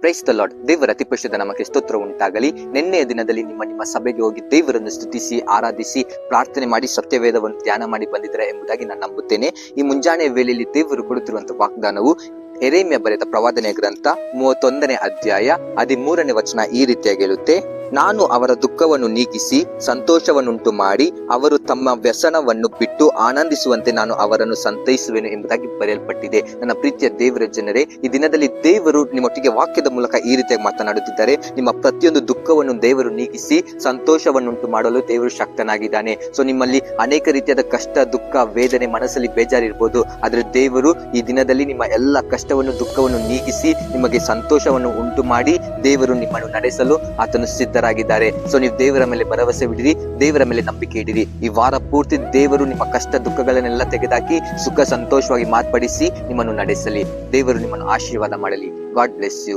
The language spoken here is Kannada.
Praise the lord. ದೇವರ ಅತಿ ಪರಿಶುದ್ಧ ನಾಮಕ್ಕೆ ಸ್ತೋತ್ರ ಉಂಟಾಗಲಿ. ನಿನ್ನೆಯ ದಿನದಲ್ಲಿ ನಿಮ್ಮ ಸಭೆಗೆ ಹೋಗಿ ದೇವರನ್ನು ಸ್ತುತಿಸಿ ಆರಾಧಿಸಿ ಪ್ರಾರ್ಥನೆ ಮಾಡಿ ಸತ್ಯವೇದವನ್ನು ಧ್ಯಾನ ಮಾಡಿ ಬಂದಿದ್ದಾರೆ ಎಂಬುದಾಗಿ ನಾನು ನಂಬುತ್ತೇನೆ. ಈ ಮುಂಜಾನೆಯ ವೇಳೆಯಲ್ಲಿ ದೇವರು ಕೊಡುತ್ತಿರುವಂತಹ ವಾಗ್ದಾನವು ಯೆರೆಮೀಯ ಬರೆದ ಪ್ರವಾದನೆ ಗ್ರಂಥ 31ನೇ ಅಧ್ಯಾಯ 13ನೇ ವಚನ ಈ ರೀತಿಯಾಗಿ ಹೇಳುತ್ತೆ: ನಾನು ಅವರ ದುಃಖವನ್ನು ನೀಗಿಸಿ ಸಂತೋಷವನ್ನುಂಟು ಮಾಡಿ ಅವರು ತಮ್ಮ ವ್ಯಸನವನ್ನು ಬಿಟ್ಟು ಆನಂದಿಸುವಂತೆ ನಾನು ಅವರನ್ನು ಸಂತೈಸುವೆನು ಎಂಬುದಾಗಿ ಬರೆಯಲ್ಪಟ್ಟಿದೆ. ನನ್ನ ಪ್ರೀತಿಯ ದೇವರ ಜನರೇ, ಈ ದಿನದಲ್ಲಿ ದೇವರು ನಿಮ್ಮೊಟ್ಟಿಗೆ ವಾಕ್ಯದ ಮೂಲಕ ಈ ರೀತಿಯಾಗಿ ಮಾತನಾಡುತ್ತಿದ್ದಾರೆ. ನಿಮ್ಮ ಪ್ರತಿಯೊಂದು ದುಃಖವನ್ನು ದೇವರು ನೀಗಿಸಿ ಸಂತೋಷವನ್ನುಂಟು ಮಾಡಲು ದೇವರು ಶಕ್ತನಾಗಿದ್ದಾನೆ. ಸೊ ನಿಮ್ಮಲ್ಲಿ ಅನೇಕ ರೀತಿಯಾದ ಕಷ್ಟ, ದುಃಖ, ವೇದನೆ, ಮನಸ್ಸಲ್ಲಿ ಬೇಜಾರಿರ್ಬೋದು. ಆದ್ರೆ ದೇವರು ಈ ದಿನದಲ್ಲಿ ನಿಮ್ಮ ಎಲ್ಲ ಕಷ್ಟವನ್ನು, ದುಃಖವನ್ನು ನೀಗಿಸಿ ನಿಮಗೆ ಸಂತೋಷವನ್ನು ಉಂಟು ಮಾಡಿ ದೇವರು ನಿಮ್ಮನ್ನು ನಡೆಸಲು ಆತನು ಸಿದ್ಧರಾಗಿದ್ದಾರೆ. ಸೊ ನೀವು ದೇವರ ಮೇಲೆ ಭರವಸೆ ಬಿಡಿರಿ, ದೇವರ ಮೇಲೆ ನಂಬಿಕೆ ಇಡಿರಿ. ಈ ವಾರ ಪೂರ್ತಿ ದೇವರು ನಿಮ್ಮ ಕಷ್ಟ ದುಃಖಗಳನ್ನೆಲ್ಲ ತೆಗೆದಾಕಿ ಸುಖ ಸಂತೋಷವಾಗಿ ಮಾರ್ಪಡಿಸಿ ನಿಮ್ಮನ್ನು ನಡೆಸಲಿ. ದೇವರು ನಿಮ್ಮನ್ನು ಆಶೀರ್ವಾದ ಮಾಡಲಿ. God bless you.